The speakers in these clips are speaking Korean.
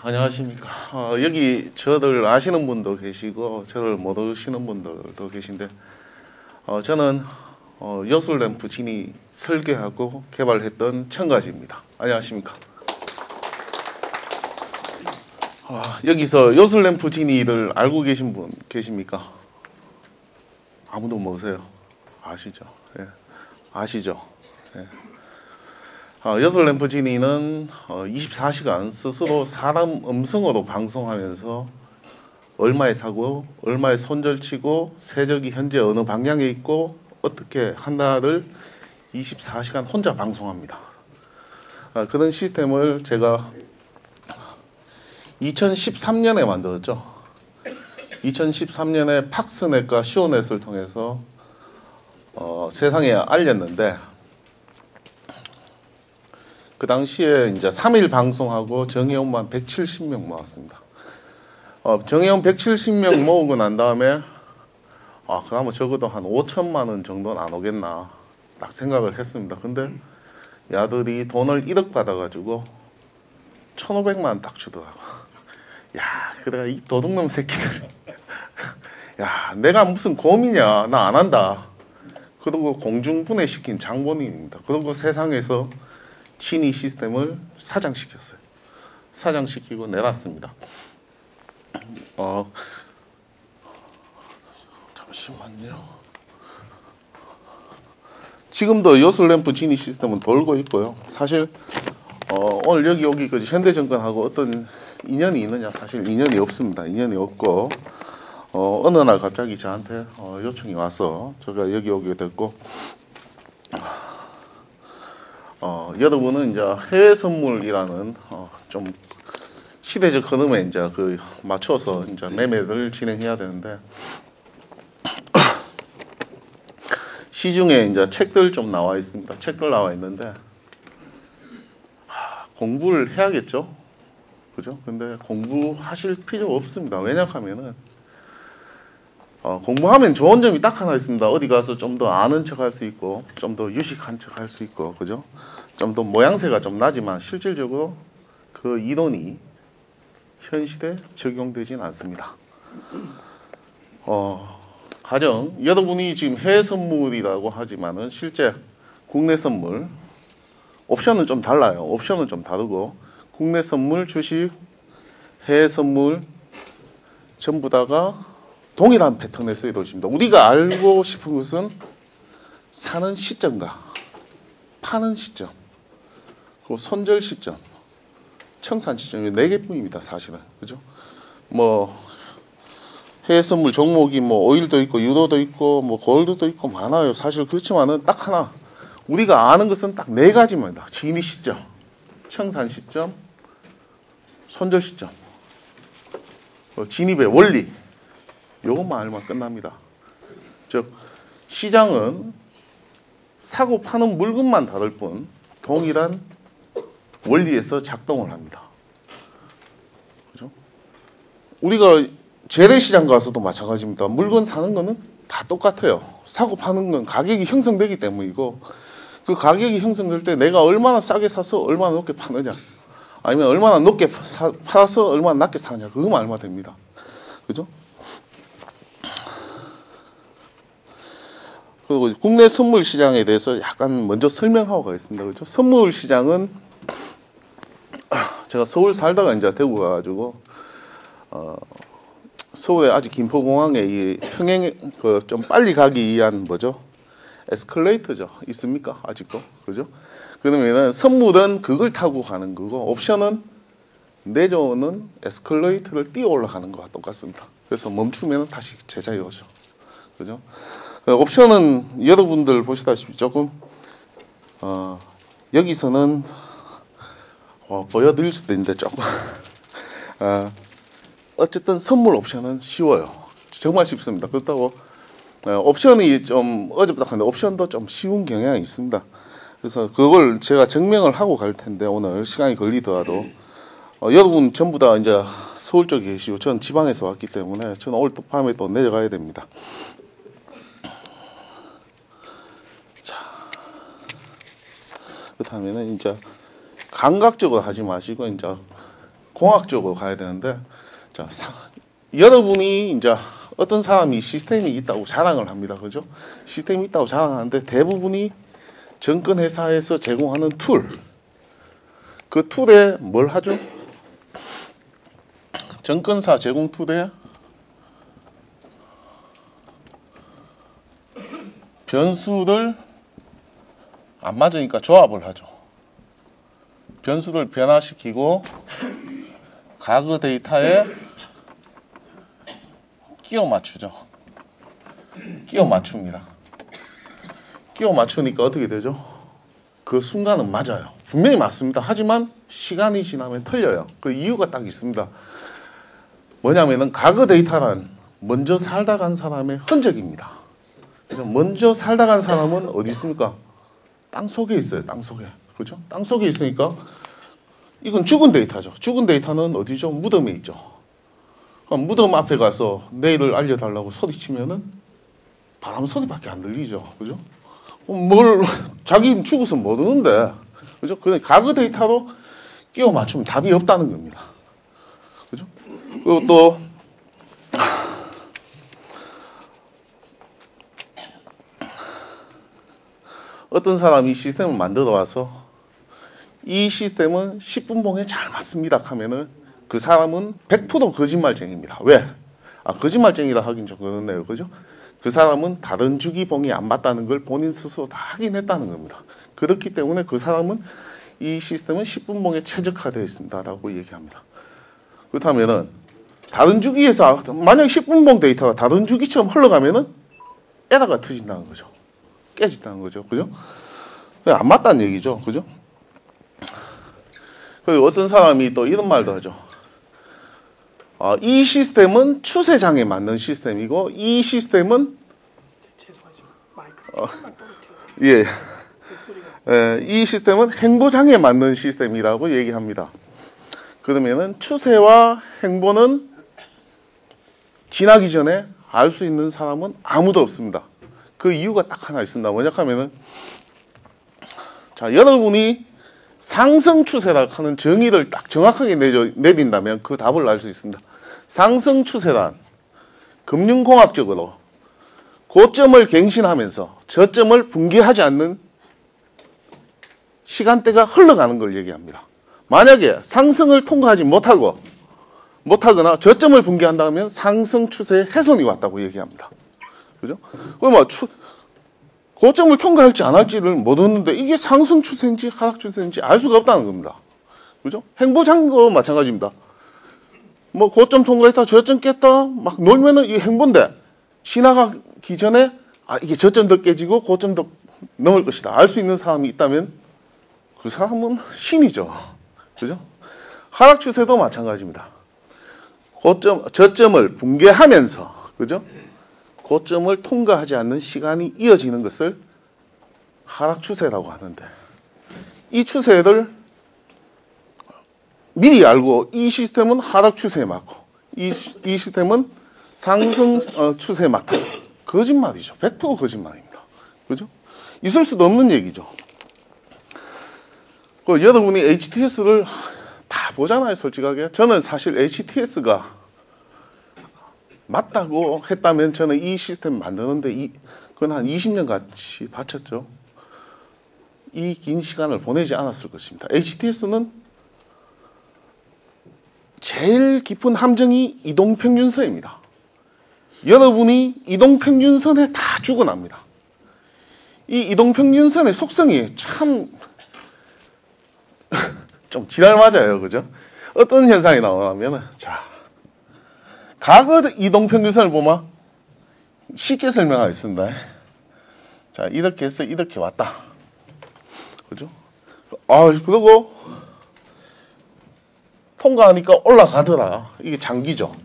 안녕하십니까. 여기 저를 아시는 분도 계시고 저를 모르시는 분들도 계신데 저는 여술램프 진이 설계하고 개발했던 청가지입니다. 안녕하십니까. 여기서 여술램프 진이를 알고 계신 분 계십니까? 아무도 모르세요. 아시죠? 예. 아시죠? 예. 여술램프 진이는 24시간 스스로 사람 음성으로 방송하면서 얼마에 사고 얼마에 손절치고 세력이 현재 어느 방향에 있고 어떻게 한다를 24시간 혼자 방송합니다. 그런 시스템을 제가 2013년에 만들었죠. 2013년에 팍스넷과 시오넷을 통해서 세상에 알렸는데, 그 당시에 이제 3일 방송하고 정회원만 170명 모았습니다. 정회원 170명 모으고 난 다음에 그나마 적어도 한 5천만 원 정도는 안 오겠나 딱 생각을 했습니다. 근데 야들이 돈을 1억 받아가지고 1,500만 원 딱 주더라고. 야, 그래 이 도둑놈 새끼들. 야, 내가 무슨 곰이냐, 나 안 한다. 그리고 공중분해시킨 장본인입니다. 그리고 세상에서 진이 시스템을 사장시켰어요. 사장시키고 내놨습니다. 잠시만요. 지금도 여술램프 진이 시스템은 돌고 있고요. 사실 오늘 여기 오기까지 현대증권하고 어떤 인연이 있느냐, 사실 인연이 없습니다. 인연이 없고 어느 날 갑자기 저한테 요청이 와서 제가 여기 오게 됐고, 여러분은 이제 해외 선물이라는 좀 시대적 흐름에 이제 맞춰서 이제 매매를 진행해야 되는데, 시중에 이제 책들 좀 나와 있습니다. 책들 나와 있는데 공부를 해야겠죠, 그죠? 근데 공부하실 필요 없습니다. 왜냐하면은 공부하면 좋은 점이 딱 하나 있습니다. 어디 가서 좀 더 아는 척 할 수 있고, 좀 더 유식한 척 할 수 있고, 그죠? 좀 더 모양새가 좀 나지만 실질적으로 그 이론이 현실에 적용되진 않습니다. 가령 여러분이 지금 해외 선물이라고 하지만은 실제 국내 선물 옵션은 좀 달라요. 옵션은 좀 다르고, 국내 선물, 주식, 해외 선물 전부 다가 동일한 패턴에 쓰여져 있습니다. 우리가 알고 싶은 것은 사는 시점과 파는 시점, 그리고 손절 시점, 청산 시점이 4개뿐입니다. 사실은, 그죠? 해외 선물 종목이 오일도 있고 유로도 있고 골드도 있고 많아요. 사실 그렇지만은 딱 하나, 우리가 아는 것은 딱 4가지입니다. 진입 시점, 청산 시점, 손절 시점, 진입의 원리, 요것만 알면 끝납니다. 즉 시장은 사고 파는 물건만 다를 뿐 동일한 원리에서 작동을 합니다. 그죠? 우리가 재래시장 가서도 마찬가지입니다. 물건 사는 거는 다 똑같아요. 사고 파는 건 가격이 형성되기 때문이고, 그 가격이 형성될 때 내가 얼마나 싸게 사서 얼마나 높게 파느냐, 아니면 얼마나 높게 팔아서 얼마나 낮게 사느냐, 그거만 알면 됩니다. 그죠? 그리고 국내 선물 시장에 대해서 약간 먼저 설명하고 가겠습니다. 그죠? 선물 시장은 제가 서울 살다가 이제 대구 가가지고 서울에 아직 김포공항에 이 평행 좀 빨리 가기 위한 에스컬레이터죠. 있습니까? 아직도, 그죠? 그러면은 선물은 그걸 타고 가는 거고, 옵션은 내려오는 에스컬레이터를 뛰어 올라가는 거와 똑같습니다. 그래서 멈추면 다시 제자리에 오죠. 그죠? 옵션은 여러분들 보시다시피 조금 여기서는 보여드릴 수도 있는데 조금 어쨌든 선물 옵션은 쉬워요. 정말 쉽습니다. 그렇다고 옵션이 좀 어렵다 하는데 옵션도 좀 쉬운 경향이 있습니다. 그래서 그걸 제가 증명을 하고 갈 텐데, 오늘 시간이 걸리더라도 여러분 전부 다 이제 서울 쪽에 계시고 저는 지방에서 왔기 때문에 저는 오늘 또 밤에 또 내려가야 됩니다. 그렇다면은 이제 감각적으로 하지 마시고 이제 공학적으로 가야 되는데, 자, 여러분이 이제 어떤 사람이 시스템이 있다고 자랑을 합니다. 그죠? 시스템이 있다고 자랑하는데 대부분이 정권회사에서 제공하는 툴, 그 툴에 뭘 하죠? 정권사 제공 툴에 변수를 안 맞으니까 조합을 하죠. 변수를 변화시키고 과거 데이터에 끼워 맞추죠. 끼워 맞춥니다. 끼워 맞추니까 어떻게 되죠? 그 순간은 맞아요. 분명히 맞습니다. 하지만 시간이 지나면 틀려요. 그 이유가 딱 있습니다. 뭐냐면은 과거 데이터란 먼저 살다 간 사람의 흔적입니다. 그래서 먼저 살다 간 사람은 어디 있습니까? 땅 속에 있어요. 땅 속에. 그렇죠? 땅 속에 있으니까 이건 죽은 데이터죠. 죽은 데이터는 어디죠? 무덤에 있죠. 그럼 무덤 앞에 가서 내일을 알려달라고 소리치면은 바람 소리밖에 안 들리죠. 그죠? 자기 죽어서 모르는데. 그죠? 그냥 과거 데이터로 끼워 맞추면 답이 없다는 겁니다. 그죠? 그리고 또, 어떤 사람이 시스템을 만들어 와서 이 시스템은 10분봉에 잘 맞습니다 하면은 그 사람은 100% 거짓말쟁이입니다. 왜? 거짓말쟁이라 하긴 좀 그렇네요. 그죠? 그 사람은 다른 주기봉이 안 맞다는 걸 본인 스스로 다 확인했다는 겁니다. 그렇기 때문에 그 사람은 이 시스템은 10분봉에 최적화되어 있습니다라고 얘기합니다. 그렇다면은 다른 주기에서 만약 10분봉 데이터가 다른 주기처럼 흘러가면은 에러가 터진다는 거죠. 깨진다는 거죠. 그죠? 안 맞다는 얘기죠. 그죠? 그리고 어떤 사람이 또 이런 말도 하죠. 이 시스템은 추세장에 맞는 시스템이고 이 시스템은 이 시스템은 행보장에 맞는 시스템이라고 얘기합니다. 그러면은 추세와 행보는 지나기 전에 알 수 있는 사람은 아무도 없습니다. 그 이유가 딱 하나 있습니다. 뭐냐 하면은 자, 여러분이 상승 추세라 하는 정의를 딱 정확하게 내린다면 그 답을 알 수 있습니다. 상승 추세란 금융공학적으로 고점을 갱신하면서 저점을 붕괴하지 않는 시간대가 흘러가는 걸 얘기합니다. 만약에 상승을 통과하지 못하거나 저점을 붕괴한다면 상승 추세의 훼손이 왔다고 얘기합니다. 그죠? 그럼 고점을 통과할지 안 할지를 모르는데 이게 상승 추세인지 하락 추세인지 알 수가 없다는 겁니다. 그죠? 행보장도 마찬가지입니다. 고점 통과했다, 저점 깼다, 막 놀면은 이게 행보인데 지나가기 전에 이게 저점도 깨지고 고점도 넘을 것이다. 알 수 있는 사람이 있다면 그 사람은 신이죠. 그죠? 하락 추세도 마찬가지입니다. 저점을 붕괴하면서, 그죠? 고점을 통과하지 않는 시간이 이어지는 것을 하락 추세라고 하는데 이 추세를 미리 알고 이 시스템은 하락 추세에 맞고 이 시스템은 상승 추세에 맞다. 거짓말이죠. 100% 거짓말입니다. 그죠? 있을 수도 없는 얘기죠. 여러분이 HTS를 다 보잖아요, 솔직하게. 저는 사실 HTS가 맞다고 했다면 저는 이 시스템 만드는데 그건 한 20년 같이 바쳤죠. 이 긴 시간을 보내지 않았을 것입니다. HTS는 제일 깊은 함정이 이동평균선입니다. 여러분이 이동평균선에 다 죽어납니다. 이 이동평균선의 속성이 참 좀 지랄 맞아요. 그죠? 어떤 현상이 나오냐면, 자, 과거 이동평균선을 보면 쉽게 설명하겠습니다. 자, 이렇게 해서 이렇게 왔다. 그죠? 그리고 통과하니까 올라가더라. 이게 장기죠.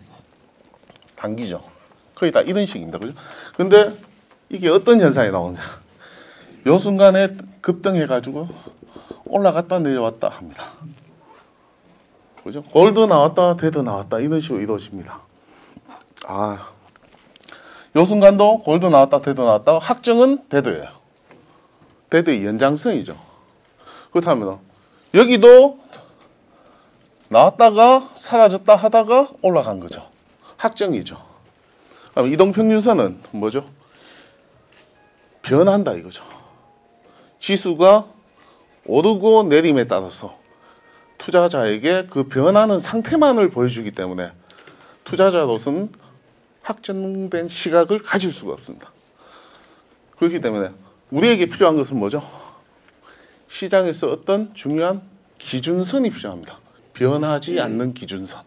단기죠. 거의 다 이런 식입니다. 그죠? 근데 이게 어떤 현상이 나오냐. 요 순간에 급등해가지고 올라갔다 내려왔다 합니다. 그죠? 골드 나왔다, 데드 나왔다. 이런 식으로 이루어집니다. 요 순간도 골드 나왔다, 데드 나왔다. 확정은 데드예요. 데드의 연장선이죠. 그렇다면 여기도 나왔다가 사라졌다 하다가 올라간 거죠. 확정이죠. 그럼 이동평균선은 뭐죠? 변한다 이거죠. 지수가 오르고 내림에 따라서 투자자에게 그 변하는 상태만을 보여주기 때문에 투자자로서는 확정된 시각을 가질 수가 없습니다. 그렇기 때문에 우리에게 필요한 것은 뭐죠? 시장에서 어떤 중요한 기준선이 필요합니다. 변하지 않는 기준선.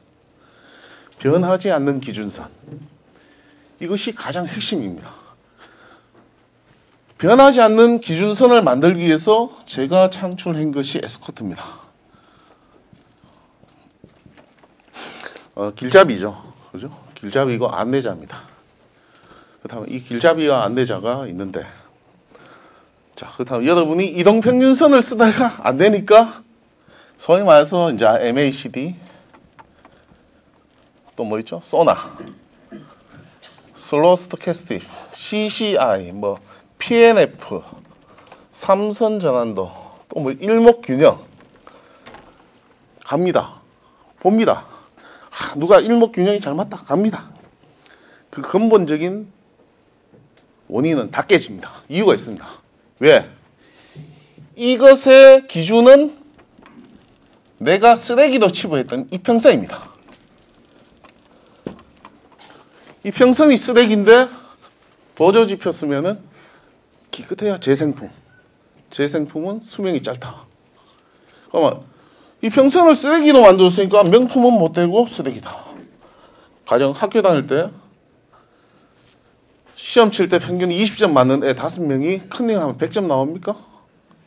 변하지 않는 기준선. 이것이 가장 핵심입니다. 변하지 않는 기준선을 만들기 위해서 제가 창출한 것이 에스코트입니다. 길잡이죠. 그죠? 길잡이고 안내자입니다. 그렇다면 이 길잡이와 안내자가 있는데, 자, 그렇다면 여러분이 이동평균선을 쓰다가 안 되니까, 소위 말해서 이제 MACD, 또 뭐 있죠? 소나, 슬로우 스토캐스틱, CCI, 뭐, PNF, 삼선 전환도, 또 뭐 일목균형, 갑니다. 봅니다. 누가 일목균형이 잘 맞다. 갑니다. 그 근본적인 원인은 다 깨집니다. 이유가 있습니다. 왜? 이것의 기준은 내가 쓰레기로 치부했던 이평선입니다. 이평선이 쓰레기인데 보조지표 쓰면은 기껏해야 재생품. 재생품은 수명이 짧다. 그러면 이평선을 쓰레기로 만들었으니까 명품은 못 되고 쓰레기다. 가령 학교 다닐 때 시험 칠 때 평균 20점 맞는 애 5명이 컨닝하면 100점 나옵니까?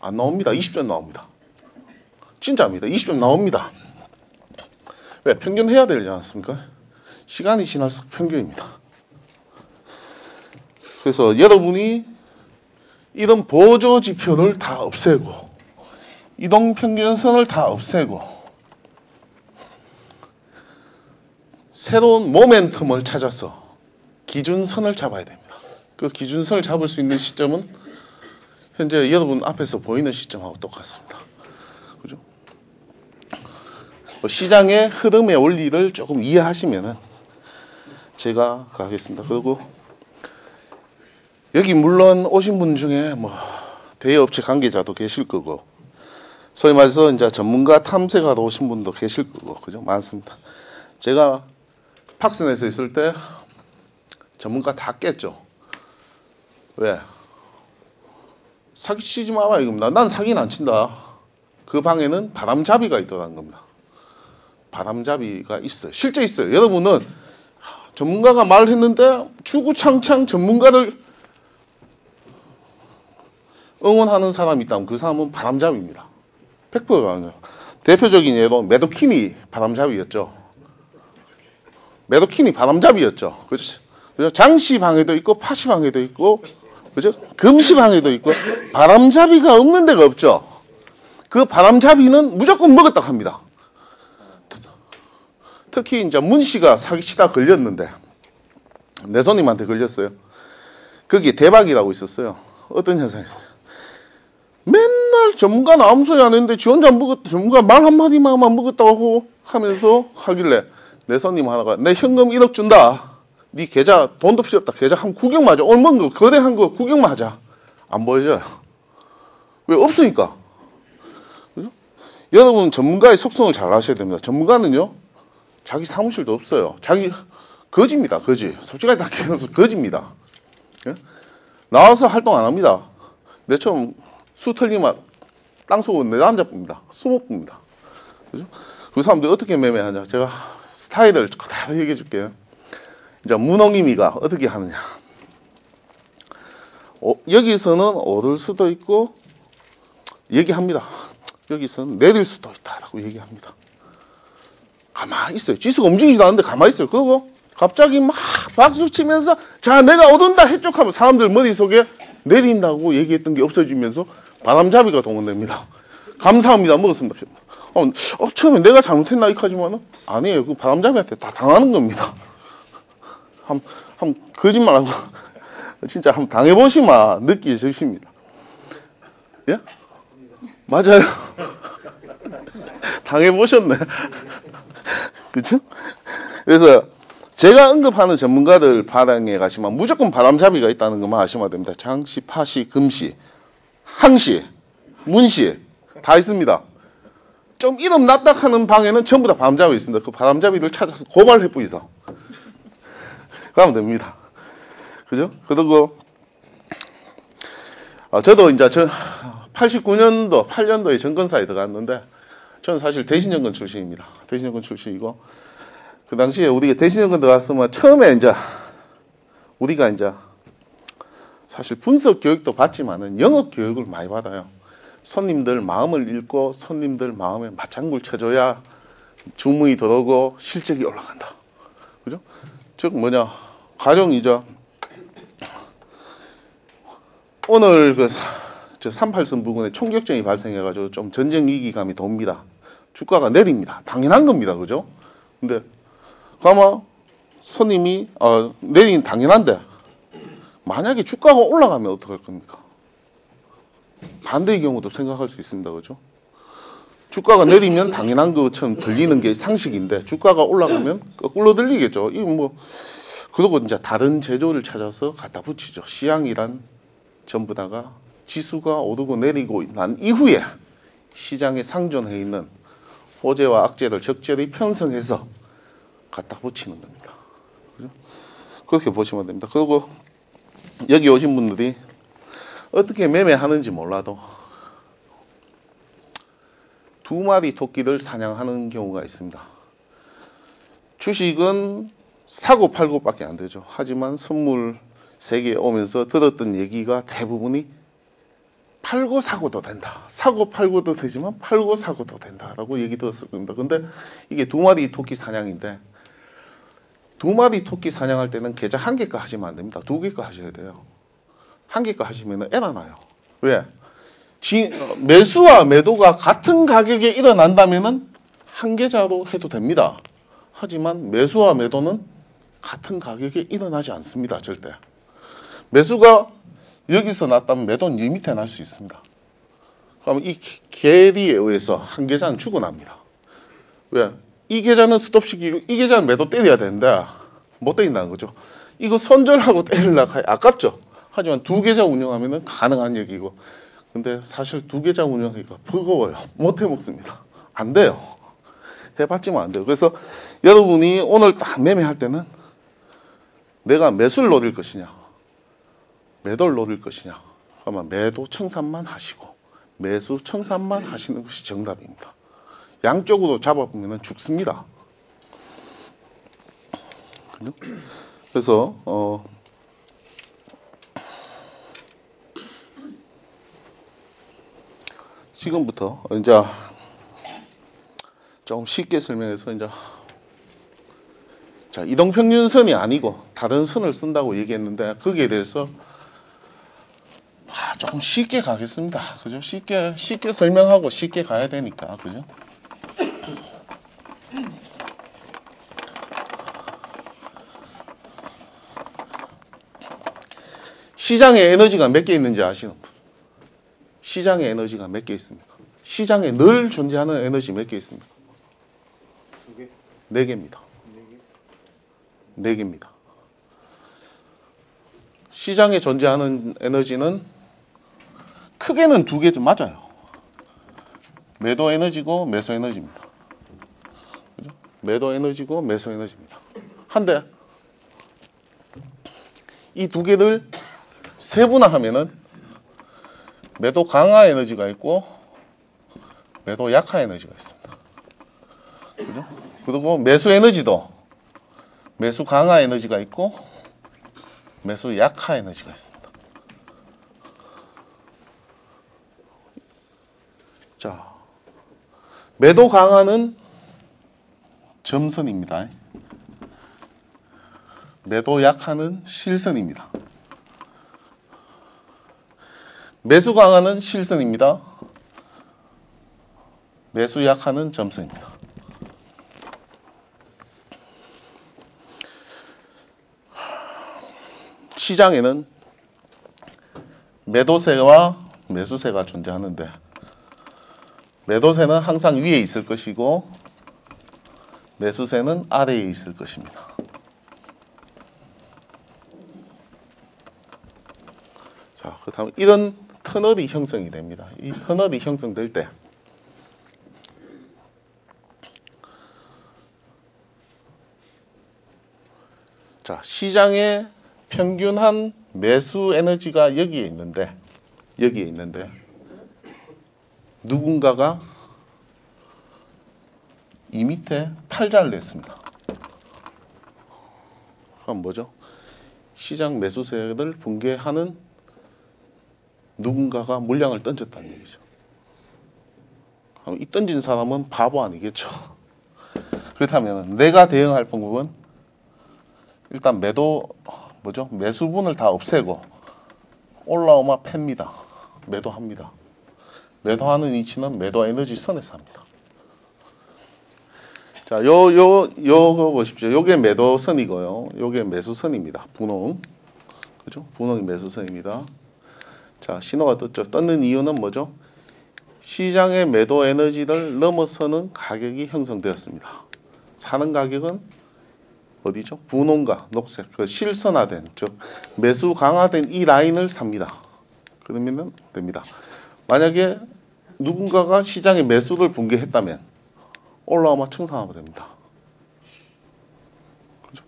안 나옵니다. 20점 나옵니다. 진짜입니다. 20점 나옵니다. 왜? 평균 해야 되지 않습니까? 시간이 지날수록 평균입니다. 그래서 여러분이 이런 보조 지표를 다 없애고 이동평균선을 다 없애고 새로운 모멘텀을 찾아서 기준선을 잡아야 됩니다. 그 기준선을 잡을 수 있는 시점은 현재 여러분 앞에서 보이는 시점하고 똑같습니다. 그죠? 시장의 흐름의 원리를 조금 이해하시면은 제가 가겠습니다. 그리고 여기 물론 오신 분 중에 뭐 대여업체 관계자도 계실 거고, 소위 말해서 이제 전문가 탐색하러 오신 분도 계실 거고, 그죠? 많습니다. 제가 팍슨에서 있을 때 전문가 다 깼죠. 왜? 사기 치지 마라 이겁니다. 난 사기는 안 친다. 그 방에는 바람잡이가 있더라는 겁니다. 바람잡이가 있어요. 실제 있어요. 여러분은 전문가가 말을 했는데 주구장창 전문가를 응원하는 사람이 있다면 그 사람은 바람잡이입니다. 100%가 아니에요. 대표적인 예로 매도키니 바람잡이였죠. 매도키니 바람잡이였죠. 그렇죠? 장시 방에도 있고 파시 방에도 있고, 그죠? 금시 방에도 있고 바람잡이가 없는 데가 없죠. 그 바람잡이는 무조건 먹었다고 합니다. 특히 이제 문 씨가 사기치다 걸렸는데 내 손님한테 걸렸어요. 거기에 대박이라고 있었어요. 어떤 현상이 있어요. 맨날 전문가 아무 소리 안 했는데 지 혼자 먹었다. 전문가 말 한마디만 먹었다고 하면서 하길래 내 손님 하나가 내 현금 1억 준다. 네 계좌 돈도 필요 없다. 계좌 한번 구경만 하자. 얼마인 거 거래한 거 구경만 하자. 안 보여줘요. 왜? 없으니까. 그죠? 여러분 전문가의 속성을 잘 아셔야 됩니다. 전문가는요 자기 사무실도 없어요. 자기 거지입니다. 거지. 솔직하게 다 얘기해서 거지입니다. 예? 나와서 활동 안 합니다. 내처럼 수 털리면 땅 속은 내 남자입니다. 수목입니다. 그죠? 그 사람들이 어떻게 매매하냐. 제가 스타일을 다 얘기해 줄게요. 이제 문홍임이가 어떻게 하느냐. 여기서는 오를 수도 있고 얘기합니다. 여기서는 내릴 수도 있다라고 얘기합니다. 가만히 있어요. 지수가 움직이지도 않는데 가만히 있어요. 그리고 갑자기 막 박수 치면서 자 내가 오른다 해쪽 하면 사람들 머릿속에 내린다고 얘기했던 게 없어지면서 바람잡이가 동원됩니다. 감사합니다. 먹었습니다. 처음에 내가 잘못했나 이까지만은 아니에요. 그 바람잡이한테 다 당하는 겁니다. 한 거짓말하고 진짜 한번 당해보시면 느끼십니다. 예? 맞아요. 당해보셨네. 그렇죠? 그래서 제가 언급하는 전문가들 바닥에 가시면 무조건 바람잡이가 있다는 것만 아시면 됩니다. 장시, 파시, 금시, 항시, 문시 다 있습니다. 좀 이름 낫다 하는 방에는 전부 다 바람잡이 있습니다. 그 바람잡이들 찾아서 고발해 뿌이서 그러면 됩니다. 그죠? 그리고 저도 이제 89년도, 8년도에 정권사에 들어갔는데 저는 사실 대신정권 출신입니다. 대신정권 출신이고 그 당시에 우리가 대신정권 들어갔으면 처음에 이제 우리가 이제 사실 분석 교육도 받지만은 영업 교육을 많이 받아요. 손님들 마음을 읽고 손님들 마음에 맞장구를 쳐줘야 주문이 들어오고 실적이 올라간다. 그죠? 즉 뭐냐 가정이죠. 오늘 그 38선 부근에 총격전이 발생해가지고 좀 전쟁 위기감이 돕니다. 주가가 내립니다. 당연한 겁니다. 그죠? 근데 아마 손님이 내리긴 당연한데 만약에 주가가 올라가면 어떡할 겁니까? 반대의 경우도 생각할 수 있습니다. 그죠? 주가가 내리면 당연한 것처럼 들리는 게 상식인데 주가가 올라가면 거꾸로 들리겠죠. 이거 뭐 그리고 이제 다른 제조를 찾아서 갖다 붙이죠. 시향이란 전부 다가 지수가 오르고 내리고 난 이후에 시장에 상존해 있는 호재와 악재를 적절히 편성해서 갖다 붙이는 겁니다. 그죠? 그렇게 보시면 됩니다. 그리고 여기 오신 분들이 어떻게 매매하는지 몰라도 두 마리 토끼를 사냥하는 경우가 있습니다. 주식은 사고 팔고밖에 안 되죠. 하지만 선물 세계에 오면서 들었던 얘기가 대부분이 팔고 사고도 된다. 사고 팔고도 되지만 팔고 사고도 된다라고 얘기 들었을 겁니다. 근데 이게 두 마리 토끼 사냥인데 두 마리 토끼 사냥할 때는 계좌 한 개가 하시면 안 됩니다. 두 개가 하셔야 돼요. 한 개가 하시면 에러 나요. 왜? 매수와 매도가 같은 가격에 일어난다면은 한 계좌로 해도 됩니다. 하지만 매수와 매도는 같은 가격에 일어나지 않습니다. 절대. 매수가 여기서 났다면 매도는 이 밑에 날 수 있습니다. 그러면 이 계리에 의해서 한 계좌는 죽어납니다. 왜? 이 계좌는 스톱시키고 이 계좌는 매도 때려야 되는데 못 때린다는 거죠. 이거 손절하고 때리려고 아깝죠. 하지만 두 계좌 운영하면 가능한 얘기고 근데 사실 두 계좌 운영하기가 버거워요. 못 해먹습니다. 안 돼요. 해봤지만 안 돼요. 그래서 여러분이 오늘 딱 매매할 때는 내가 매수를 노릴 것이냐 매도를 노릴 것이냐 아마 매도 청산만 하시고 매수 청산만 하시는 것이 정답입니다. 양쪽으로 잡아보면 죽습니다. 그래서 지금부터 이제 좀 쉽게 설명해서 이제 자 이동평균선이 아니고 다른 선을 쓴다고 얘기했는데 거기에 대해서 조금 쉽게 가겠습니다. 그죠? 쉽게 설명하고 쉽게 가야 되니까 그죠? 시장에 에너지가 몇 개 있는지 아시는 분? 시장에 에너지가 몇 개 있습니까? 시장에 늘 존재하는 에너지 몇 개 있습니까? 두 개? 네 개입니다. 네 개입니다. 시장에 존재하는 에너지는 크게는 두 개 좀 맞아요. 매도 에너지고 매수 에너지입니다. 그죠? 매도 에너지고 매수 에너지입니다. 한데 이 두 개를 세분화하면은 매도 강화 에너지가 있고 매도 약화 에너지가 있습니다. 그죠? 그리고 매수 에너지도 매수 강화 에너지가 있고 매수 약화 에너지가 있습니다. 자, 매도 강화는 점선입니다. 매도 약화는 실선입니다. 매수 강화는 실선입니다. 매수 약화는 점선입니다. 시장에는 매도세와 매수세가 존재하는데 매도세는 항상 위에 있을 것이고 매수세는 아래에 있을 것입니다. 자, 그다음 이런 터널이 형성이 됩니다. 이 터널이 형성될 때 자, 시장의 평균한 매수 에너지가 여기에 있는데 누군가가 이 밑에 팔자를 냈습니다. 그럼 뭐죠? 시장 매수세를 붕괴하는 누군가가 물량을 던졌다는 얘기죠. 그럼 이 던진 사람은 바보 아니겠죠? 그렇다면 내가 대응할 방법은 일단 매수분을 다 없애고 올라오면 팹니다. 매도합니다. 매도하는 위치는 매도 에너지 선에서 합니다. 자, 요거 보십시오. 요게 매도선이고요. 요게 매수선입니다. 분홍. 그죠? 분홍이 매수선입니다. 자, 신호가 떴죠. 떴는 이유는 뭐죠? 시장의 매도 에너지를 넘어서는 가격이 형성되었습니다. 사는 가격은 어디죠? 분홍과 녹색, 그 실선화된, 즉 매수 강화된 이 라인을 삽니다. 그러면 됩니다. 만약에 누군가가 시장의 매수를 붕괴했다면 올라오면 청산하면 됩니다. 그렇죠?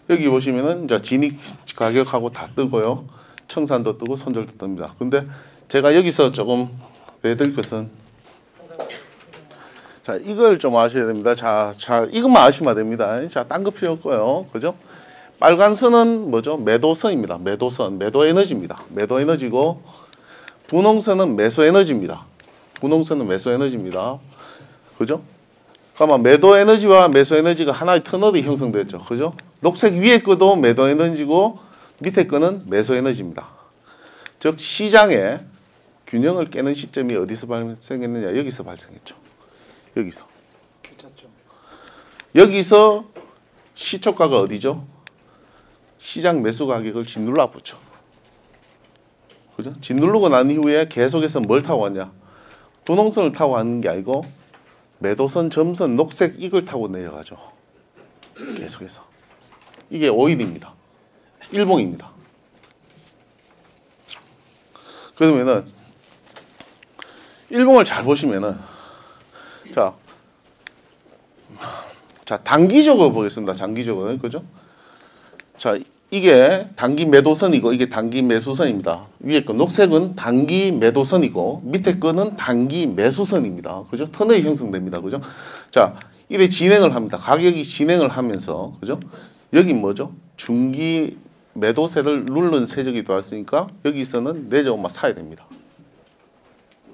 여기 보시면은 이제 진입 가격하고 다 뜨고요. 청산도 뜨고 손절도 뜹니다. 근데 제가 여기서 조금 해드릴 것은 자, 이걸 좀 아셔야 됩니다. 자, 이것만 아시면 됩니다. 자, 딴 거 필요 없고요. 그죠? 빨간 선은 뭐죠? 매도선입니다. 매도선, 매도 에너지입니다. 매도 에너지고 분홍선은 매수 에너지입니다. 분홍선은 매수 에너지입니다. 그죠? 그러면 매도 에너지와 매수 에너지가 하나의 터널이 형성됐죠. 그죠? 녹색 위에 거도 매도 에너지고 밑에 거는 매수 에너지입니다. 즉 시장의 균형을 깨는 시점이 어디서 발생했느냐? 여기서 발생했죠. 여기서. 여기서 시초가가 어디죠? 시장 매수 가격을 짓눌러 붙죠. 그죠? 짓누르고 난 이후에 계속해서 뭘 타고 왔냐? 분홍선을 타고 가는 게 아니고 매도선, 점선, 녹색 이걸 타고 내려가죠. 계속해서. 이게 오일입니다. 일봉입니다. 그러면은 일봉을 잘 보시면은 자, 단기적으로 보겠습니다. 장기적으로. 그죠? 자, 이게 단기 매도선이고 이게 단기 매수선입니다. 위에 거 녹색은 단기 매도선이고 밑에 거는 단기 매수선입니다. 그죠? 터널이 형성됩니다. 그죠? 자, 이래 진행을 합니다. 가격이 진행을 하면서 그죠? 여기 뭐죠? 중기 매도세를 누른 세력이 들어왔으니까 여기서는 내려오면 사야 됩니다.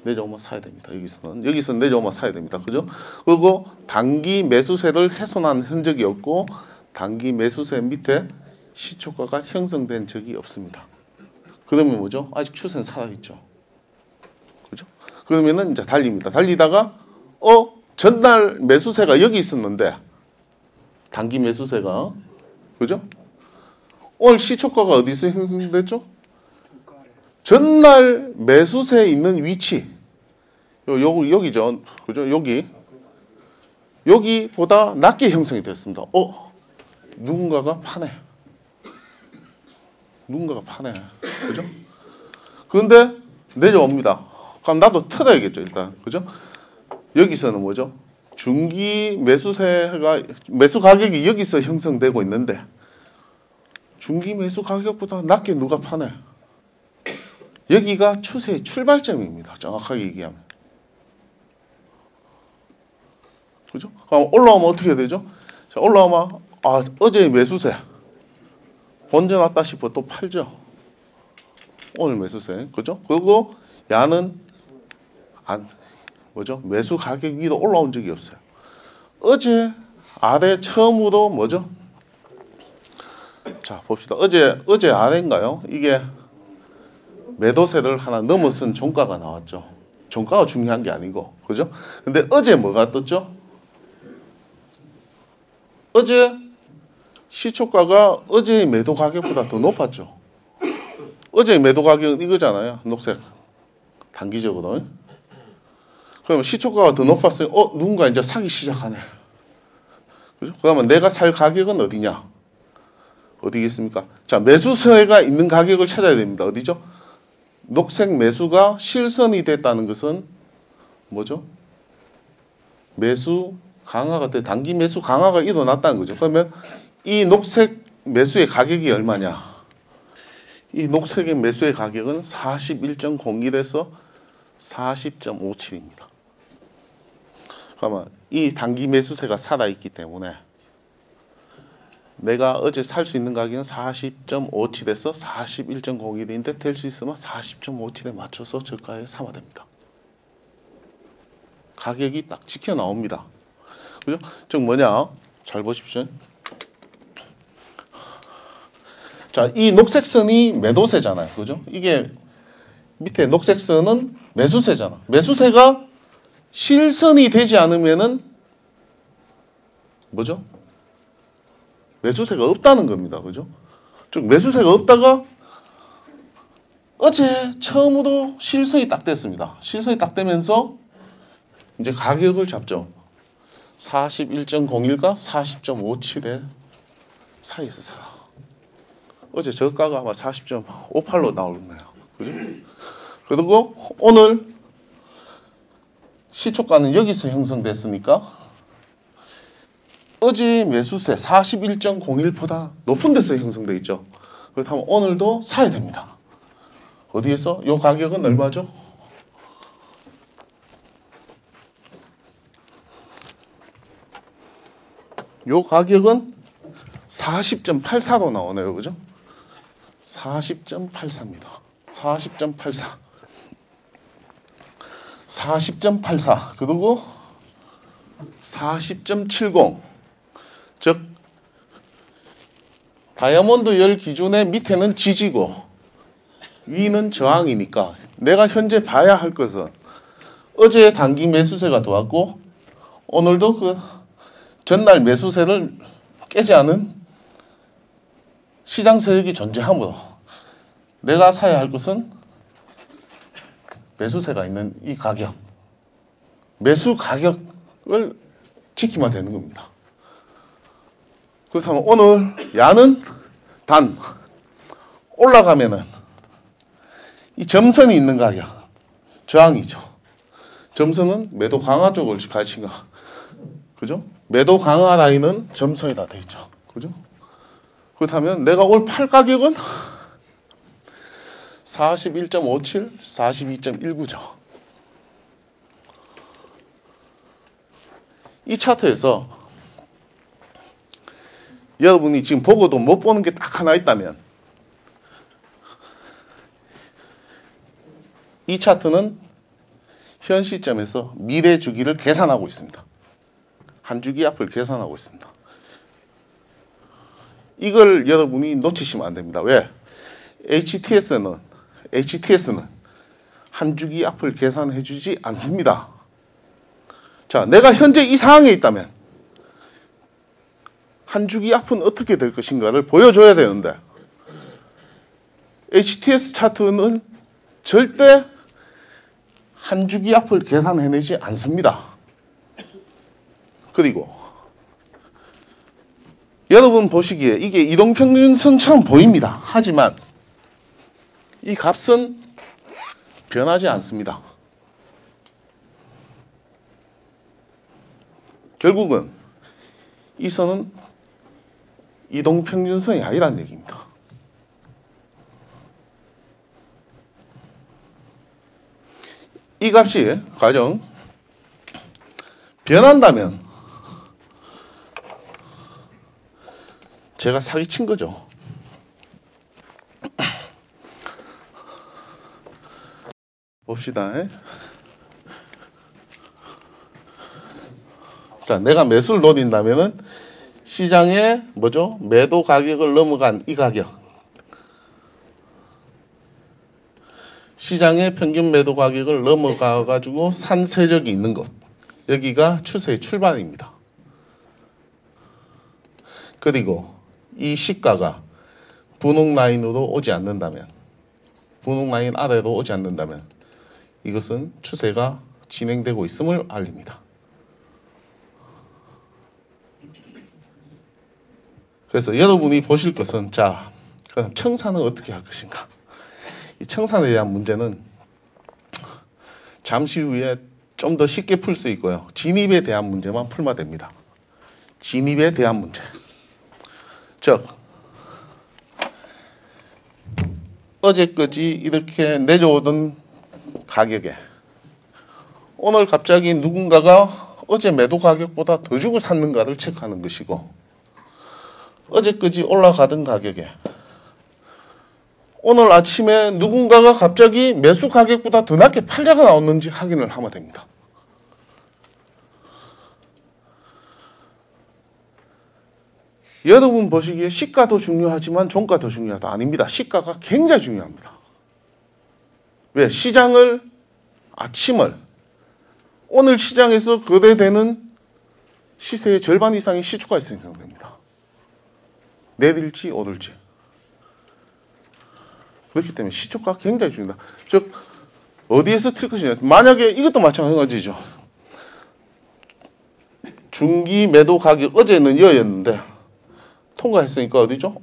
내려오면 사야 됩니다. 여기서는 내려오면 사야 됩니다. 그죠? 그리고 단기 매수세를 훼손한 흔적이 없고 단기 매수세 밑에 시초가가 형성된 적이 없습니다. 그러면 뭐죠? 아직 추세는 살아있죠. 그죠? 그러면은 이제 달립니다. 달리다가 전날 매수세가 여기 있었는데 단기 매수세가 그죠? 오늘 시초가가 어디서 형성됐죠? 전날 매수세에 있는 위치 여기죠. 그죠? 여기보다 낮게 형성이 됐습니다. 누군가가 파네. 그죠? 그런데 내려옵니다. 그럼 나도 틀어야겠죠, 일단. 그죠? 여기서는 뭐죠? 중기 매수 가격이 여기서 형성되고 있는데 중기 매수 가격보다 낮게 누가 파네? 여기가 추세의 출발점입니다. 정확하게 얘기하면. 그죠? 그럼 올라오면 어떻게 되죠? 자, 올라오면 어제의 매수세 번져놨다 싶어 또 팔죠. 오늘 매수세. 그죠? 그리고 야는 매수 가격 위로 올라온 적이 없어요. 어제 아래 처음으로 뭐죠? 자, 봅시다. 어제 아래인가요? 이게 매도세를 하나 넘어선 종가가 나왔죠. 종가가 중요한 게 아니고. 그죠? 근데 어제 뭐가 떴죠? 어제 시초가가 어제의 매도 가격보다 더 높았죠. 어제의 매도 가격은 이거잖아요. 녹색. 단기적으로. 그러면 시초가가 더 높았어요. 누군가 이제 사기 시작하네. 그죠? 그러면 내가 살 가격은 어디냐? 어디겠습니까? 자, 매수세가 있는 가격을 찾아야 됩니다. 어디죠? 녹색 매수가 실선이 됐다는 것은 뭐죠? 매수 강화가 돼, 단기 매수 강화가 일어났다는 거죠. 그러면 이 녹색 매수의 가격이 얼마냐? 이 녹색의 매수의 가격은 41.01에서 40.57입니다. 그러면 이 단기 매수세가 살아있기 때문에 내가 어제 살 수 있는 가격은 40.57에서 41.01인데 될 수 있으면 40.57에 맞춰서 저가에 사면 됩니다. 가격이 딱 지켜 나옵니다. 그죠? 즉 뭐냐? 잘 보십시오. 자, 이 녹색 선이 매도세잖아요. 그죠? 이게 밑에 녹색 선은 매수세잖아. 매수세가 실선이 되지 않으면은 뭐죠? 매수세가 없다는 겁니다. 그죠? 즉 매수세가 없다가 어제 처음으로 실선이 딱 됐습니다. 실선이 딱 되면서 이제 가격을 잡죠. 41.01과 40.57의 사이에서 사라. 어제 저가가 아마 40.58로 나오네요. 그죠? 그리고 오늘 시초가는 여기서 형성됐으니까 어제 매수세 41.01보다 높은 데서 형성되어 있죠. 그렇다면 오늘도 사야 됩니다. 어디에서? 이 가격은 얼마죠? 이 가격은 40.84로 나오네요. 그죠? 40.84입니다. 40.84. 40.84. 그리고 40.70. 즉 다이아몬드 열 기준의 밑에는 지지고 위는 저항이니까 내가 현재 봐야 할 것은 어제 단기 매수세가 들어왔고 오늘도 그 전날 매수세를 깨지 않은 시장 세력이 존재하므로 내가 사야 할 것은 매수세가 있는 이 가격, 매수 가격을 지키면 되는 겁니다. 그렇다면 오늘 야는 단 올라가면은 이 점선이 있는 가격, 저항이죠. 점선은 매도 강화 쪽을 가르친 거, 그죠? 매도 강화 라인은 점선이 다 돼 있죠, 그죠? 그렇다면 내가 올 팔 가격은 41.57, 42.19죠. 이 차트에서 여러분이 지금 보고도 못 보는 게 딱 하나 있다면 이 차트는 현 시점에서 미래 주기를 계산하고 있습니다. 한 주기 앞을 계산하고 있습니다. 이걸 여러분이 놓치시면 안 됩니다. 왜? HTS는 한 주기 앞을 계산해 주지 않습니다. 자, 내가 현재 이 상황에 있다면 한 주기 앞은 어떻게 될 것인가를 보여줘야 되는데 HTS 차트는 절대 한 주기 앞을 계산해내지 않습니다. 그리고 여러분 보시기에 이게 이동평균선처럼 보입니다. 하지만 이 값은 변하지 않습니다. 결국은 이 선은 이동평균선이 아니라는 얘기입니다. 이 값이 가령 변한다면 제가 사기친 거죠. 봅시다. 자, 내가 매수를 노린다면은 시장에 뭐죠? 매도 가격을 넘어간 이 가격. 시장의 평균 매도 가격을 넘어가 가지고 산 세력이 있는 곳. 여기가 추세의 출발입니다. 그리고 이 시가가 분홍 라인으로 오지 않는다면, 분홍 라인 아래로 오지 않는다면 이것은 추세가 진행되고 있음을 알립니다. 그래서 여러분이 보실 것은 자, 그럼 청산은 어떻게 할 것인가? 이 청산에 대한 문제는 잠시 후에 좀 더 쉽게 풀 수 있고요. 진입에 대한 문제만 풀면 됩니다. 진입에 대한 문제. 즉, 어제까지 이렇게 내려오던 가격에 오늘 갑자기 누군가가 어제 매도 가격보다 더 주고 샀는가를 체크하는 것이고, 어제까지 올라가던 가격에 오늘 아침에 누군가가 갑자기 매수 가격보다 더 낮게 팔자가 나왔는지 확인을 하면 됩니다. 여러분 보시기에 시가도 중요하지만 종가도 중요하다. 아닙니다. 시가가 굉장히 중요합니다. 왜? 시장을, 아침을, 오늘 시장에서 거래되는 시세의 절반 이상이 시초가에서 생성됩니다. 내릴지 오를지. 그렇기 때문에 시초가가 굉장히 중요하다. 즉, 어디에서 틀 것이냐. 만약에 이것도 마찬가지죠. 중기 매도 가격, 어제는 여였는데, 통과했으니까 어디죠?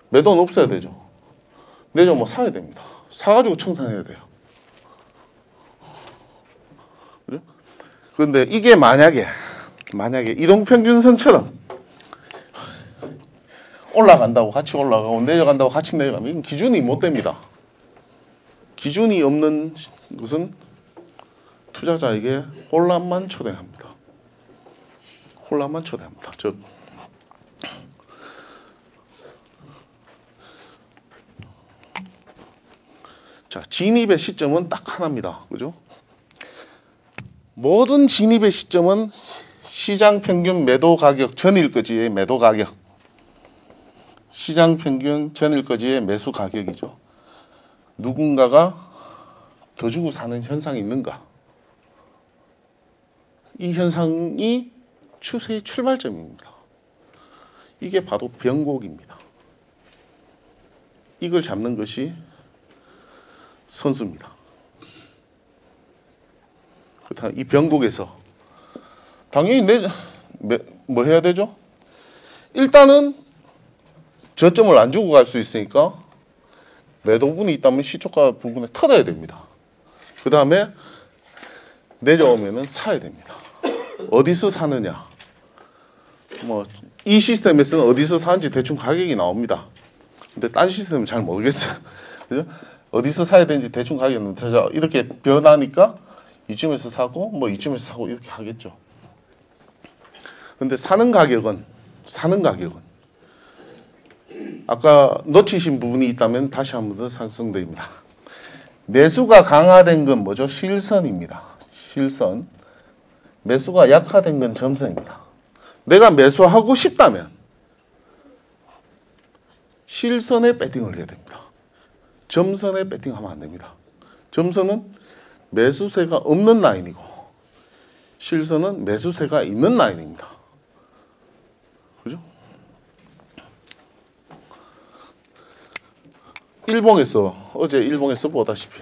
매도는 없어야 되죠. 내년 뭐 사야 됩니다. 사가지고 청산해야 돼요. 그죠? 그런데 이게 만약에 이동평균선처럼 올라간다고 같이 올라가고 내려간다고 같이 내려가면 이건 기준이 못 됩니다. 기준이 없는 것은 투자자에게 혼란만 초래합니다. 혼란만 초래합니다. 즉, 자, 진입의 시점은 딱 하나입니다. 그죠? 모든 진입의 시점은 시장 평균 매도 가격 전일거지의 매도 가격, 시장 평균 전일거지의 매수 가격이죠. 누군가가 더 주고 사는 현상이 있는가? 이 현상이 추세의 출발점입니다. 이게 바로 변곡입니다. 이걸 잡는 것이 선수입니다. 그렇다면 이 변곡에서 당연히 뭐 해야 되죠? 일단은 저점을 안 주고 갈 수 있으니까 매도분이 있다면 시초가 부분에 털어야 됩니다. 그 다음에 내려오면은 사야 됩니다. 어디서 사느냐? 뭐 이 시스템에서는 어디서 사는지 대충 가격이 나옵니다. 근데 딴 시스템은 잘 모르겠어요. 그죠? 어디서 사야 되는지 대충 가격은 이렇게 변하니까 이쯤에서 사고 뭐 이쯤에서 사고 이렇게 하겠죠. 근데 사는 가격은 아까 놓치신 부분이 있다면 다시 한 번 더 상승됩니다. 매수가 강화된 건 뭐죠? 실선입니다. 실선. 매수가 약화된 건 점선입니다. 내가 매수하고 싶다면 실선에 배팅을 해야 됩니다. 점선에 배팅하면 안 됩니다. 점선은 매수세가 없는 라인이고 실선은 매수세가 있는 라인입니다. 그죠? 어제 일봉에서 보다시피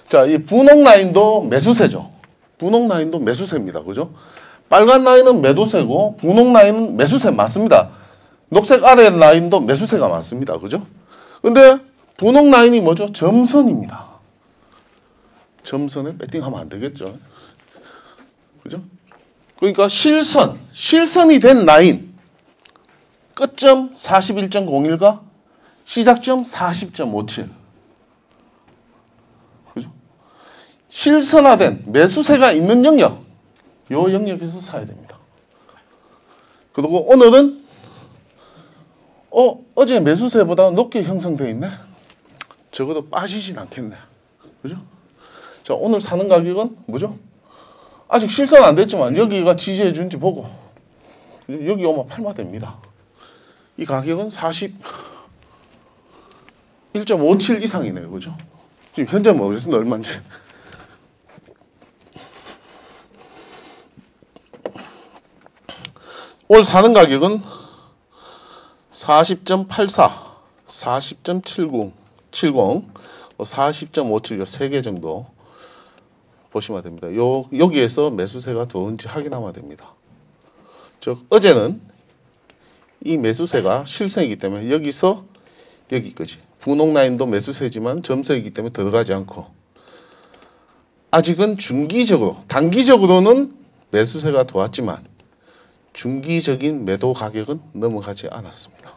자, 이 분홍 라인도 매수세죠. 분홍 라인도 매수세입니다. 그죠? 빨간 라인은 매도세고 분홍 라인은 매수세 맞습니다. 녹색 아래 라인도 매수세가 맞습니다. 그죠? 근데 분홍 라인이 뭐죠? 점선입니다. 점선에 배팅하면 안 되겠죠. 그죠? 그러니까 실선이 된 라인 끝점 41.01과 시작점 40.57. 그죠? 실선화된 매수세가 있는 영역, 요 영역에서 사야 됩니다. 그리고 오늘은 어제 매수세보다 높게 형성되어 있네. 적어도 빠지진 않겠네. 그죠? 자, 오늘 사는 가격은 뭐죠? 아직 실선 안 됐지만 여기가 지지해 준지 보고 여기 오면 팔면 됩니다. 이 가격은 41.57 이상이네요. 그죠? 지금 현재 모르겠습니다. 얼마인지. 오늘 사는 가격은 40.84, 40.70, 40.57, 요 3개 정도 보시면 됩니다. 여기에서 매수세가 들어온지 확인하면 됩니다. 즉 어제는 이 매수세가 실선이기 때문에 여기서 여기까지 분홍 라인도 매수세지만 점선이기 때문에 들어가지 않고 아직은 중기적으로 단기적으로는 매수세가 들어왔지만 중기적인 매도 가격은 넘어가지 않았습니다.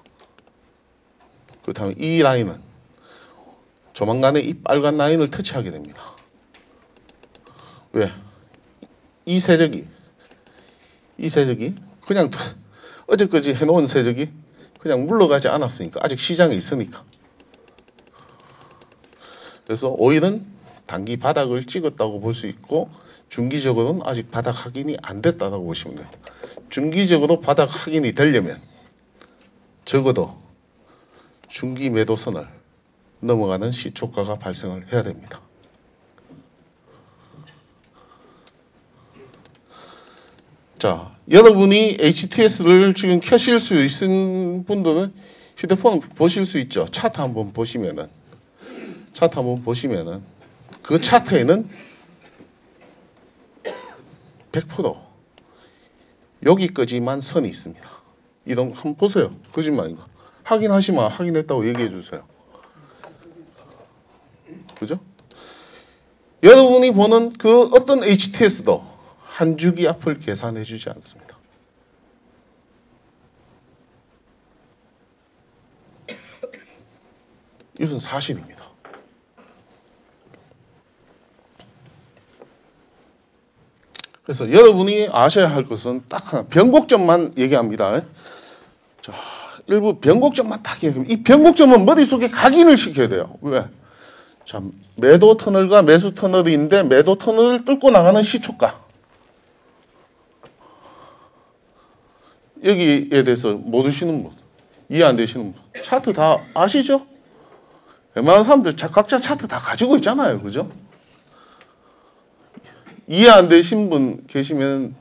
그렇다면 이 라인은 조만간에 이 빨간 라인을 터치하게 됩니다. 왜? 이 세력이 그냥 어제까지 해놓은 세력이 그냥 물러가지 않았으니까 아직 시장에 있으니까. 그래서 오일은 단기 바닥을 찍었다고 볼 수 있고 중기적으로는 아직 바닥 확인이 안 됐다고 보시면 됩니다. 중기적으로 바닥 확인이 되려면 적어도 중기 매도선을 넘어가는 시초가가 발생을 해야 됩니다. 자, 여러분이 HTS를 지금 켜실 수 있는 분들은 휴대폰 보실 수 있죠. 차트 한번 보시면은 그 차트에는 100% 여기까지만 선이 있습니다. 이런 한번 보세요. 거짓말인가? 확인하시면 확인했다고 얘기해 주세요. 그죠? 여러분이 보는 그 어떤 HTS도 한 주기 앞을 계산해 주지 않습니다. 이것은 사실입니다. 그래서 여러분이 아셔야 할 것은 딱 하나, 변곡점만 얘기합니다. 자, 일부 변곡점만 딱 얘기합니다. 이 변곡점은 머릿속에 각인을 시켜야 돼요. 왜? 자, 매도 터널과 매수 터널이 있는데 매도 터널을 뚫고 나가는 시초가. 여기에 대해서 모르시는 분, 이해 안 되시는 분, 차트 다 아시죠? 웬만한 사람들 각자 차트 다 가지고 있잖아요. 그죠? 이해 안 되신 분 계시면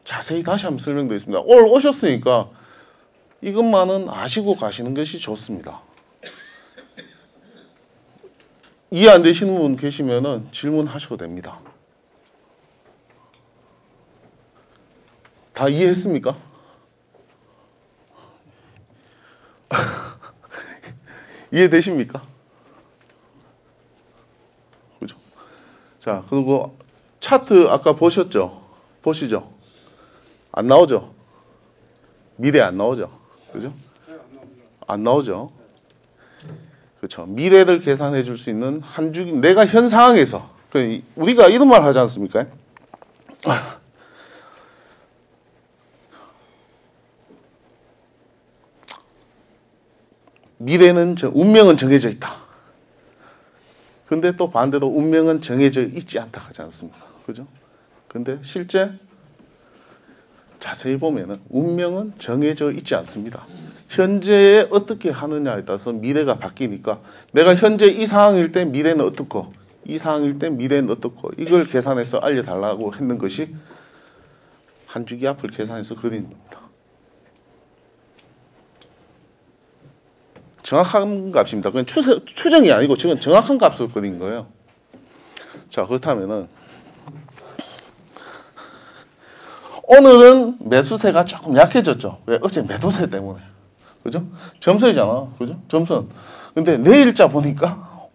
자세히 다시 한번 설명드리겠습니다. 오늘 오셨으니까 이것만은 아시고 가시는 것이 좋습니다. 이해 안 되시는 분 계시면 질문하셔도 됩니다. 다 이해했습니까? 이해되십니까? 그죠? 자, 그리고 차트 아까 보셨죠? 보시죠? 안 나오죠? 미래 안 나오죠? 그죠? 안 나오죠? 그렇죠. 미래를 계산해 줄 수 있는 한 주기, 내가 현 상황에서, 우리가 이런 말 하지 않습니까? 미래는, 운명은 정해져 있다. 근데 또 반대로 운명은 정해져 있지 않다 하지 않습니까? 그죠? 근데 실제 자세히 보면은 운명은 정해져 있지 않습니다. 현재에 어떻게 하느냐에 따라서 미래가 바뀌니까 내가 현재 이 상황일 때 미래는 어떻고 이 상황일 때 미래는 어떻고 이걸 계산해서 알려달라고 했는 것이 한 주기 앞을 계산해서 그리는 겁니다. 정확한 값입니다. 그건 추정이 아니고 지금 정확한 값을 그린 거예요. 자, 그렇다면은 오늘은 매수세가 조금 약해졌죠. 왜? 어제 매도세 때문에. 그죠? 점선이잖아. 그죠? 점선. 근데 내일자 보니까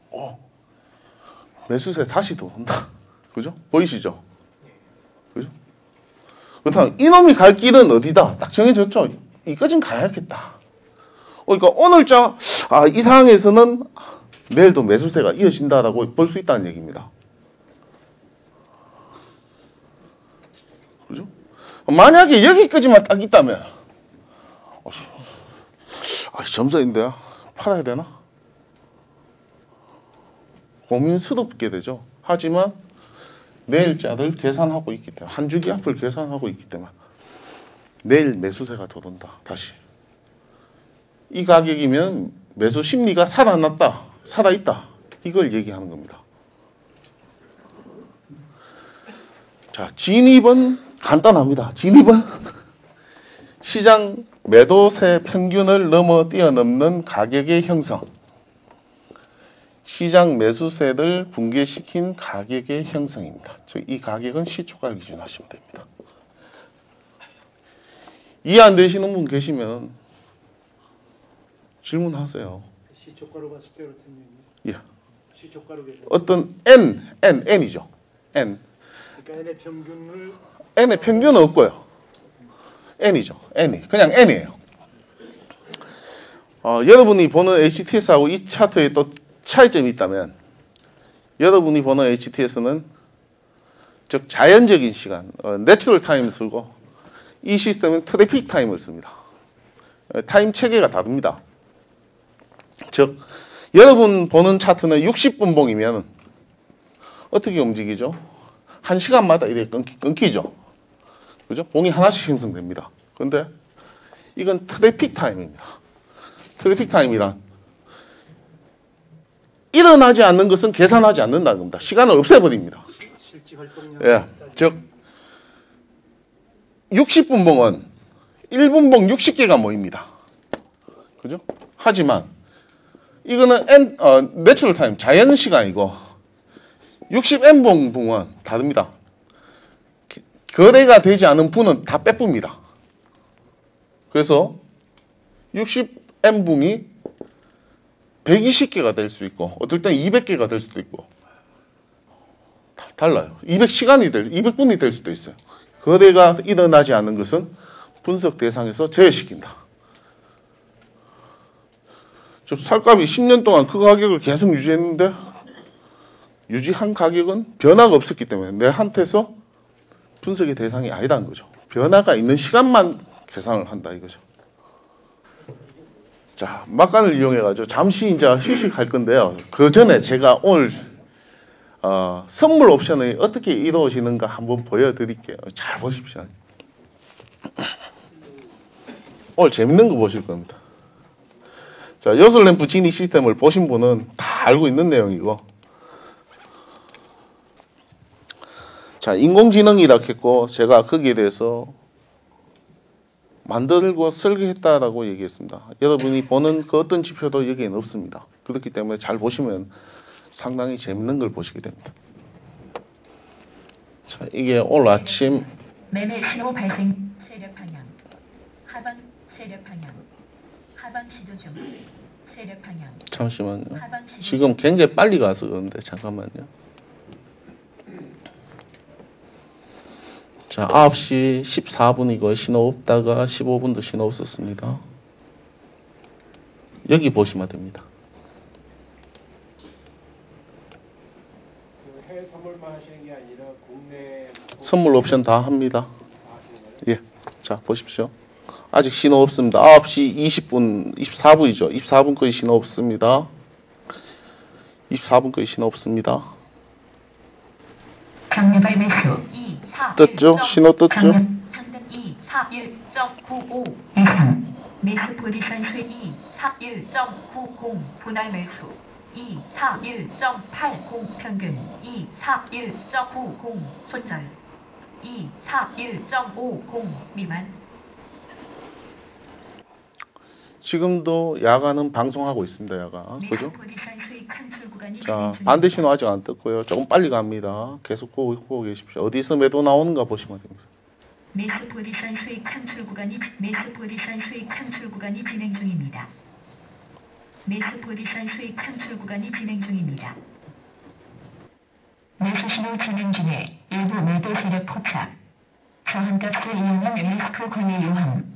매수세 다시 들어온다. 그죠? 보이시죠? 그죠? 그렇다면 이놈이 갈 길은 어디다? 딱 정해졌죠. 이까진 가야겠다. 그러니까 오늘자 이 상황에서는 내일도 매수세가 이어진다라고 볼 수 있다는 얘기입니다. 그죠? 만약에 여기까지만 딱 있다면 점선인데 팔아야 되나? 고민스럽게 되죠. 하지만 내일자를 계산하고 있기 때문에 한 주기 앞을 계산하고 있기 때문에 내일 매수세가 들어온다. 다시. 이 가격이면 매수 심리가 살아났다, 살아있다. 이걸 얘기하는 겁니다. 자, 진입은 간단합니다. 진입은 시장 매도세 평균을 넘어 뛰어넘는 가격의 형성. 시장 매수세를 붕괴시킨 가격의 형성입니다. 즉 이 가격은 시초가를 기준하시면 됩니다. 이해 안 되시는 분 계시면 질문하세요. 시초가로 봤을 때 그렇다면 예. 시초가로 계산. 어떤 N이죠. N. 그러니까 N의 평균을 N의 평균은 없고요. N이죠. 그냥 N이에요. 여러분이 보는 HTS하고 이 차트에 또 차이점이 있다면 여러분이 보는 HTS는 즉 자연적인 시간, 내추럴 타임을 쓰고 이 시스템은 트래픽 타임을 씁니다. 타임 체계가 다릅니다. 즉 여러분 보는 차트는 60분 봉이면 어떻게 움직이죠? 1시간마다 이렇게 끊기죠. 그죠? 봉이 하나씩 형성됩니다. 그런데 이건 트래픽 타임입니다. 트래픽 타임이란 일어나지 않는 것은 계산하지 않는다는 겁니다. 시간을 없애버립니다. 실제 활동량. 예, 즉 60분 봉은 1분 봉 60개가 모입니다. 그죠? 하지만 이거는 내추럴 타임, 자연 시간이고 60N봉 봉은 다릅니다. 거래가 되지 않은 분은 다 빼쁩니다. 그래서 60N봉이 120개가 될 수 있고 어떨 땐 200개가 될 수도 있고 달라요. 200분이 될 수도 있어요. 거래가 일어나지 않는 것은 분석 대상에서 제외시킨다. 즉 쌀값이 10년 동안 그 가격을 계속 유지했는데 유지한 가격은 변화가 없었기 때문에 내한테서 분석의 대상이 아니다는 거죠. 변화가 있는 시간만 계산을 한다 이거죠. 자, 막간을 이용해가지고 잠시 이제 휴식할 건데요. 그 전에 제가 오늘 선물 옵션이 어떻게 이루어지는가 한번 보여드릴게요. 잘 보십시오. 오늘 재밌는 거 보실 겁니다. 자, 요슬램프 지니 시스템을 보신 분은 다 알고 있는 내용이고, 자, 인공지능이라 했고 제가 거기에 대해서 만들고 설계했다라고 얘기했습니다. 여러분이 보는 그 어떤 지표도 여기에는 없습니다. 그렇기 때문에 잘 보시면 상당히 재밌는 걸 보시게 됩니다. 자, 이게 오늘 아침 매매 신호 발생 세력 방향 하방 세력 방향 하방 시도 중 세력 방향 잠시만요. 하방 시도 지금 굉장히 빨리 가서 그런데 잠깐만요. 자, 9시 14분이고 신호 없다가 15분도 신호 없었습니다. 여기 보시면 됩니다. 해외 선물만 하시는 게 아니라 국내 선물 옵션 다 합니다. 하시는 거예요? 예. 자, 보십시오. 아직 신호 없습니다. 9시 20분, 24분이죠. 24분까지 신호 없습니다. 24분까지 신호 없습니다. 장려발 매수 떴죠? 신호 떴죠? 상단 241.95 이상 매수 포지션 수익 241.90 분할 매수 241.80 평균 241.90 손절 241.50 미만. 지금도 야간은 방송하고 있습니다. 야간. 그죠? 포지션 수익 창출 구간이 자, 반대 신호 아직 안 떴고요. 조금 빨리 갑니다. 계속 보고 계십시오. 어디서 매도 나오는가 보시면 됩니다. 매수 포지션 수익 창출 구간이 진행 중입니다. 매수 포지션 수익 창출 구간이 진행 중입니다. 매수 신호 진행 중에 일부 매도 세력 포착. 저항값을 이용한 리스크 관리 요함.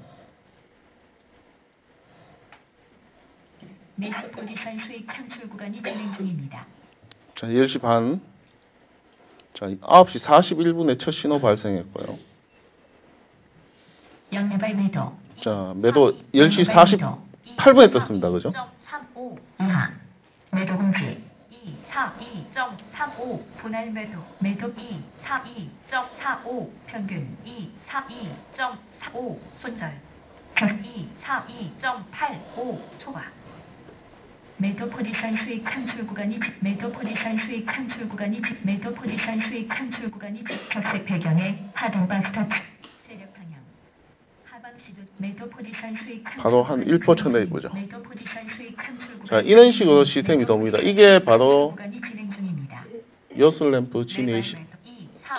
매수 포지션 수익 창출 구간이 진행 중입니다. 자, 10시 반. 자, 9시 41분에 첫 신호 발생했고요. 양매발 매도. 자, 매도 10시 48분에 떴습니다. 그죠? 35 이하. 매도 공지. 242.35 분할 매도. 매도 242.45 평균 242.45 손절. 242.85 초과. 매도 포지션 수익 창출 구간이 적색 배경의 하단바 스타트 세력 방향 하방 시도 매도 포지션 수익 바로 한 1% 내보죠. 매도 포지션 수익 창출 자, 이런 식으로 시스템이 돕니다. 이게 바로 구간이 진행 중입니다. 여슬램프 진입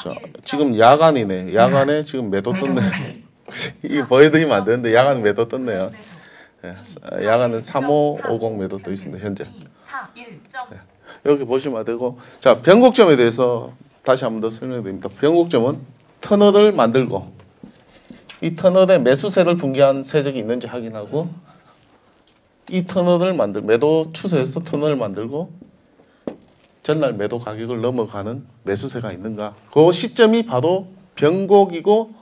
자, 지금 야간이네. 야간에 지금 매도 떴네. 이게 보여드리면 안 되는데 야간 매도 떴네요. 예, 야간은 3550 매도 떠 있습니다. 현재. 예, 여기 보시면 되고, 자, 변곡점에 대해서 다시 한 번 더 설명드립니다. 변곡점은 터널을 만들고 이 터널에 매수세를 분기한 세력이 있는지 확인하고 이 터널을 매도 추세에서 터널을 만들고 전날 매도 가격을 넘어가는 매수세가 있는가, 그 시점이 바로 변곡이고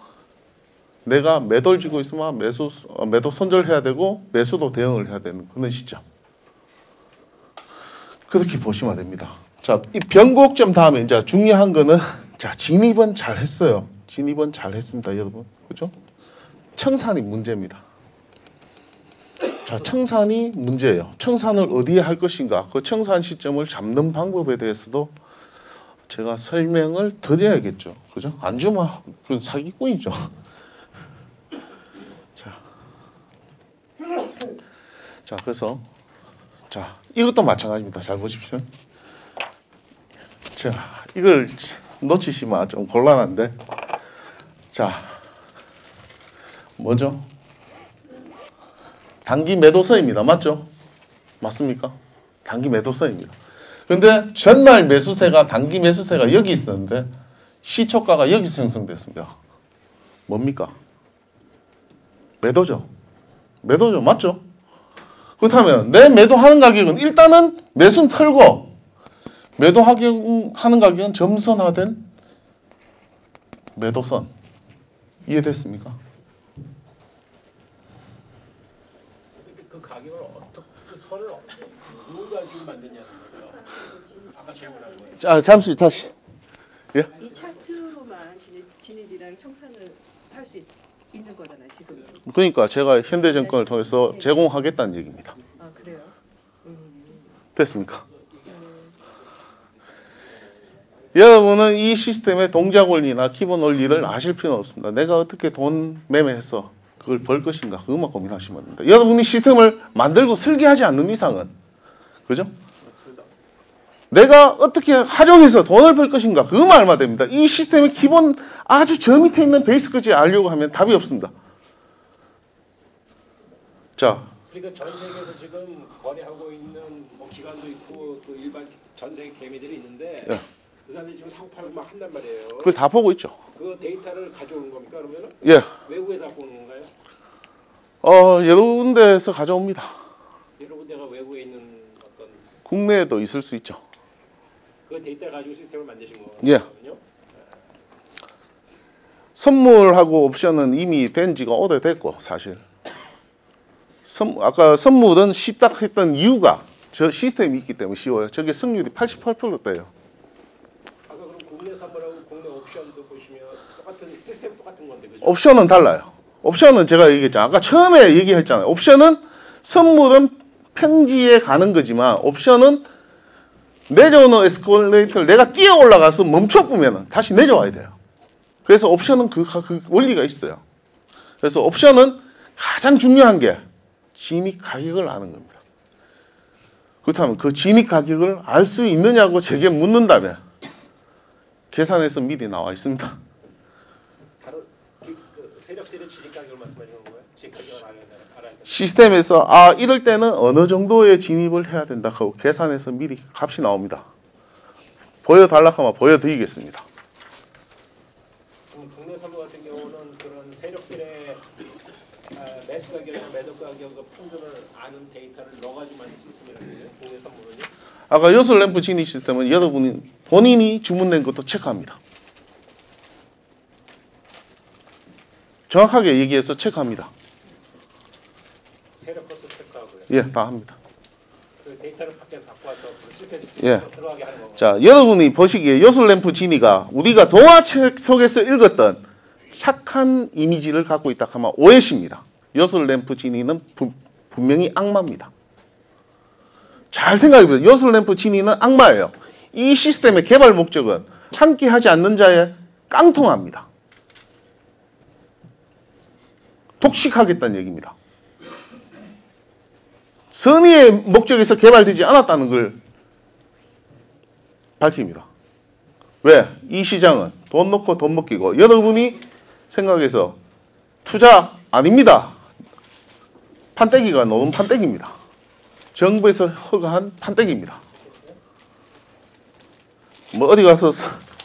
내가 매도를 쥐고 있으면 매도 손절해야 되고 매수도 대응을 해야 되는 그런 시점. 그렇게 보시면 됩니다. 자, 이 변곡점 다음에 이제 중요한 거는 자, 진입은 잘 했어요. 진입은 잘 했습니다, 여러분. 그죠? 청산이 문제입니다. 자, 청산이 문제예요. 청산을 어디에 할 것인가, 그 청산 시점을 잡는 방법에 대해서도 제가 설명을 드려야겠죠. 그죠? 안 주면 그건 사기꾼이죠. 자, 그래서 자, 이것도 마찬가지입니다. 잘 보십시오. 자, 이걸 놓치시면 좀 곤란한데, 자, 뭐죠? 단기 매도서입니다. 맞죠? 맞습니까? 단기 매도서입니다. 근데 전날 매수세가, 단기 매수세가 여기 있었는데 시초가가 여기서 형성됐습니다. 뭡니까? 매도죠. 매도죠. 맞죠? 그렇다면 내 매도하는 가격은 일단은 매수는 털고 매도하는 가격은 점선화된 매도선. 이해됐습니까? 그 가격을 어떻게, 그 선을 누가 지금 만드냐는 거죠. 아까 질문한 거예요. 자, 잠시 다시. 예? 이 차트로만 진입이랑 청산을 할 수 있는 거잖아요, 지금. 그러니까 제가 현대증권을 통해서 제공하겠다는 얘기입니다. 아, 그래요? 됐습니까? 여러분은 이 시스템의 동작 원리나 기본 원리를 아실 필요는 없습니다. 내가 어떻게 돈 매매해서 그걸 벌 것인가, 그것만 고민하시면 됩니다. 여러분이 시스템을 만들고 설계하지 않는 이상은, 그죠? 내가 어떻게 활용해서 돈을 벌 것인가, 그것만 알면 됩니다. 이 시스템의 기본 아주 저 밑에 있는 베이스까지 알려고 하면 답이 없습니다. 자, 그러니까 전 세계에서 지금 거래하고 있는 뭐 기관도 있고 또 일반 전 세계 개미들이 있는데 예. 그 사람들이 지금 사고 팔고 막 한단 말이에요. 그걸 다 보고 있죠. 그 데이터를 가져오는 겁니까 그러면은? 예. 외국에서 갖고 오는 건가요? 여러 군데에서 가져옵니다. 여러 군데가 외국에 있는 어떤 국내에도 있을 수 있죠. 그 데이터 가지고 시스템을 만드신 예. 거거든요. 선물하고 옵션은 이미 된 지가 오래됐고, 사실. 아까 선물은 쉽다 했던 이유가 저 시스템이 있기 때문에 쉬워요. 저게 승률이 88%대예요. 아까 그럼 국내 선물하고 국내 옵션도 보시면 똑같은 시스템 똑같은 건데 그죠? 옵션은 달라요. 옵션은 제가 얘기했잖아요. 아까 처음에 얘기했잖아요. 옵션은 선물은 평지에 가는 거지만 옵션은 내려오는 에스컬레이터를 내가 뛰어 올라가서 멈춰보면 다시 내려와야 돼요. 그래서 옵션은 그 원리가 있어요. 그래서 옵션은 가장 중요한 게 진입 가격을 아는 겁니다. 그렇다면 그 진입 가격을 알 수 있느냐고 제게 묻는다면 계산해서 미리 나와 있습니다. 바로 그 세력들의 진입 가격을 말씀하시는 거예요? 진입 가격을 알아야 된다. 시스템에서 이럴 때는 어느 정도의 진입을 해야 된다 하고 계산해서 미리 값이 나옵니다. 보여달라고 하면 보여드리겠습니다. 국내 선물 같은 경우는 그런 세력들의 매수 가격이나 매도 가격과 평균을 아는 데이터를 넣어가지고 만든 시스템이라는 거예요. 국내 선물은요. 아까 여슬램프 진입 시스템은 여러분이 본인이 주문낸 것도 체크합니다. 정확하게 얘기해서 체크합니다. 세력 것도 체크하고요. 예, 다 합니다. 그 데이터를 밖에서 갖고 와서 그 시스템 예. 들어가게 하는 거고. 자, 여러분이 보시기에 여슬램프 진이가 우리가 동화책 속에서 읽었던 착한 이미지를 갖고 있다 하면 오해십니다. 여슬램프 진이는 분명히 악마입니다. 잘 생각해보세요. 여슬램프 진이는 악마예요. 이 시스템의 개발 목적은 참기 하지 않는 자의 깡통합니다. 독식하겠다는 얘기입니다. 선의의 목적에서 개발되지 않았다는 걸 밝힙니다. 왜? 이 시장은 돈 넣고 돈 먹기고 여러분이 생각해서 투자 아닙니다. 판때기가 놓은 판때기입니다. 정부에서 허가한 판때기입니다. 뭐 어디 가서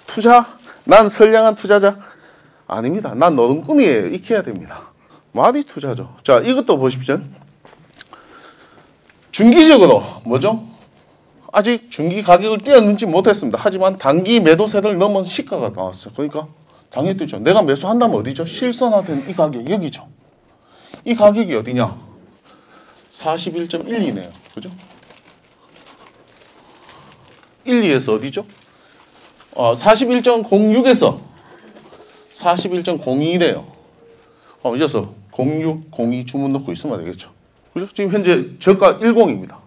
투자? 난 선량한 투자자? 아닙니다. 난 노동꾼이에요. 익혀야 됩니다. 말이 투자죠. 자, 이것도 보십시오. 중기적으로 뭐죠? 아직 중기 가격을 뛰어넘지 못했습니다. 하지만 단기 매도세를 넘은 시가가 나왔어요. 그러니까 당연히 뜨죠. 내가 매수한다면 어디죠? 실손화된 이 가격 여기죠. 이 가격이 어디냐? 41.12네요. 그죠? 1, 2에서 어디죠? 41.06에서 41.02네요. 이어서 06, 02 주문 넣고 있으면 되겠죠. 그죠? 지금 현재 저가 10입니다.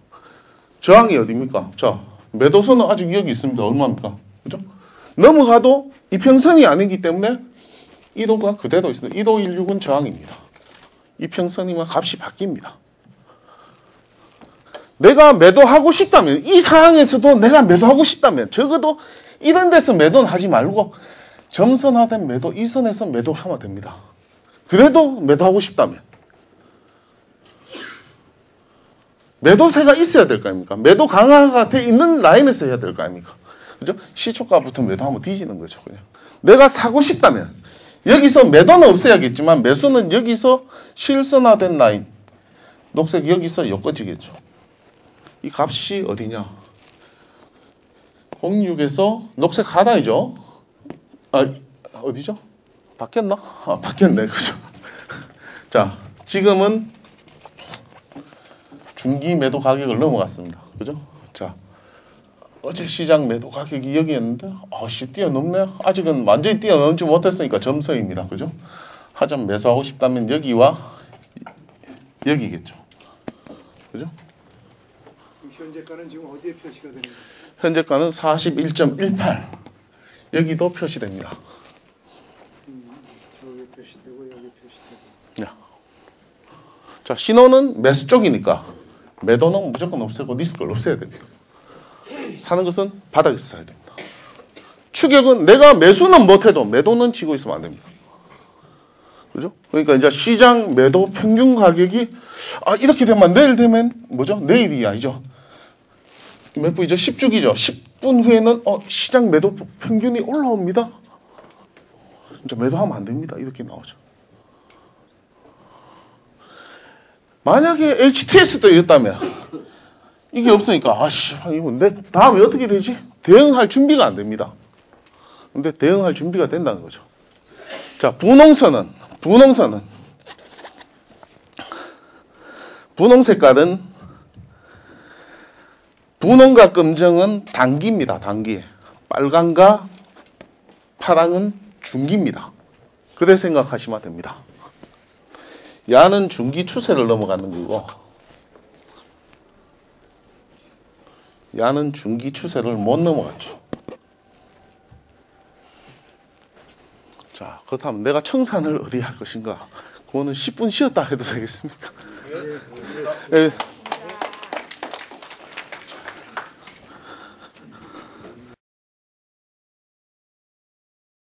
저항이 어디입니까? 자, 매도선은 아직 여기 있습니다. 얼마입니까? 그죠? 넘어가도 이평선이 아니기 때문에 이도가 그대로 있습니다. 2도 16은 저항입니다. 이평선이면 값이 바뀝니다. 내가 매도하고 싶다면, 이 상황에서도 내가 매도하고 싶다면, 적어도 이런 데서 매도는 하지 말고 점선화된 매도, 이 선에서 매도하면 됩니다. 그래도 매도하고 싶다면. 매도세가 있어야 될 거 아닙니까? 매도 강화가 돼 있는 라인에서 해야 될 거 아닙니까? 그죠? 시초가부터 매도하면 뒤지는 거죠. 그냥. 내가 사고 싶다면, 여기서 매도는 없어야겠지만, 매수는 여기서 실선화된 라인, 녹색 여기서 엮어지겠죠. 이 값이 어디냐? 06에서 녹색 하단이죠. 어디죠? 바뀌었나? 바뀌었네. 그죠? 자, 지금은 중기 매도 가격을 넘어갔습니다. 그죠? 자, 어제 시장 매도 가격이 여기였는데, 뛰어넘네요. 아직은 완전히 뛰어넘지 못했으니까 점서입니다. 그죠? 하점 매수하고 싶다면 여기와 여기겠죠. 그죠? 현재가는 지금 어디에 표시가 됩니까? 현재가는 41.18. 여기도 표시됩니다. 저기 표시되고 여기 표시되고. 네. 자, 신호는 매수 쪽이니까 매도는 무조건 없애고 리스크를 없애야 됩니다. 사는 것은 바닥에서 사야 됩니다. 추격은 내가 매수는 못해도 매도는 지고 있으면 안 됩니다. 그죠? 그러니까 이제 시장 매도 평균 가격이 이렇게 되면 내일 되면 뭐죠? 내일이 아니죠. 몇 분이죠? 10주기죠. 10분 후에는 시장 매도 평균이 올라옵니다. 이제 매도하면 안 됩니다. 이렇게 나오죠. 만약에 HTS도 이랬다면 이게 없으니까 이거 내 다음에 어떻게 되지? 대응할 준비가 안 됩니다. 근데 대응할 준비가 된다는 거죠. 자, 분홍선은 분홍 색깔은 분홍과 검정은 단기입니다. 단기. 빨강과 파랑은 중기입니다. 그래 생각하시면 됩니다. 야는 중기 추세를 넘어가는 거고 야는 중기 추세를 못 넘어갔죠. 자, 그렇다면 내가 청산을 어디 할 것인가? 그거는 10분 쉬었다 해도 되겠습니까? 예.